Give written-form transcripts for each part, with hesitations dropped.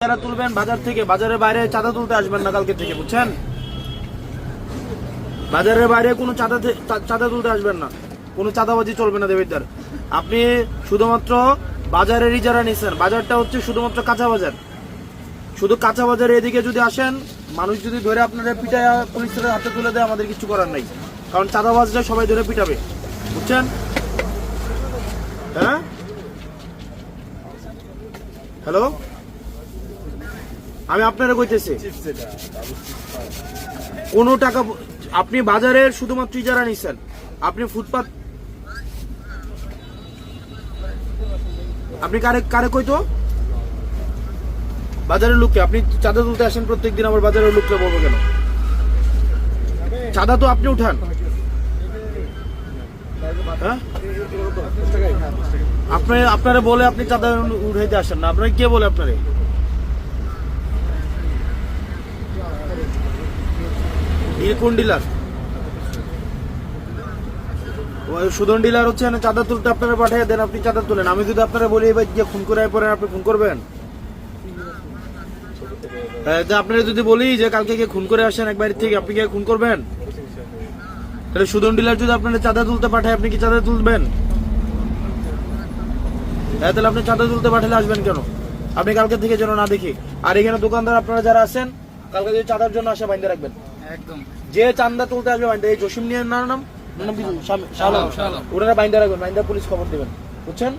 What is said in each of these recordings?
যারা তুলবেন বাজার থেকে, বাজারের বাইরে চাঁদা তুলতে আসবেন না কালকে থেকে, বুঝছেন? বাজারের বাইরে কোনো চাঁদা তুলতে আসবেন না, কোনো চাঁদাবাজি চলবে না দেবিদ্দার। আপনি শুধুমাত্র বাজারেরই যারা নিচ্ছেন, বাজারটা হচ্ছে শুধুমাত্র কাঁচা বাজার, শুধু কাঁচা বাজারে এদিকে যদি আসেন, মানুষ যদি ধরে আপনারা পিটায় পুলিশের হাতে তুলে দেয়, আমাদের কিছু করার নাই, কারণ চাঁদাবাজরা সবাই ধরে পিটাবে, বুঝছেন? হ্যাঁ, হ্যালো, আমি আপনারা কইতেছি কোনো টাকা আপনি বাজারের শুধুমাত্র যারা নিচ্ছেন, আপনি ফুটপাত, আপনি কারে কারে কইতো বাজারের লোককে আপনি চাঁদা তুলতে আসেন প্রত্যেকদিন, আবার বাজারের লোককে বলবো কেন? চাঁদা তো আপনি উঠান, হ্যাঁ? আপনারা বলে আপনি চাঁদা উঠাইতে আসেন না, আপনারা কে বলে আপনারে? কোন ডিলার? সুদন ডিলার হচ্ছে না, চাঁদা তুলতে আপনারা পাঠিয়ে দেন, আপনি চাঁদা তুলেন। আমি যদি আপনারা বলি এবার গিয়ে খুন করে পরে আপনি খুন করবেন? আপনারা যদি বলি যে কালকে গিয়ে খুন করে আসেন এক বাড়ি থেকে, আপনি গিয়ে খুন করবেন? তাহলে সুদন ডিলার যদি আপনারা চাঁদা তুলতে পাঠায়, আপনি কি চাঁদা তুলবেন? তাহলে আপনি চাঁদা তুলতে পাঠালে আসবেন কেন? আপনি কালকে থেকে যেন না দেখি। আর এখানে দোকানদার আপনারা যারা আছেন, কালকে যদি চাঁদার জন্য আসে বাইন্দা রাখবেন, একদম। যে চাঁদা তুলতে আসবে বাইন্দা, এই জসিম নিয়ে নাম ওনারা বাইন্দা রাখবেন, বাইন্দা পুলিশ খবর দেবেন, বুঝছেন?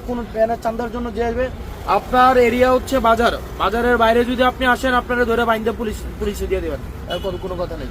কোন চাঁদার জন্য যে আসবে, আপনার এরিয়া হচ্ছে বাজার, বাজারের বাইরে যদি আপনি আসেন, আপনারা ধরে বাইন্দা পুলিশে দিয়ে দেবেন, আর কোনো কথা নেই।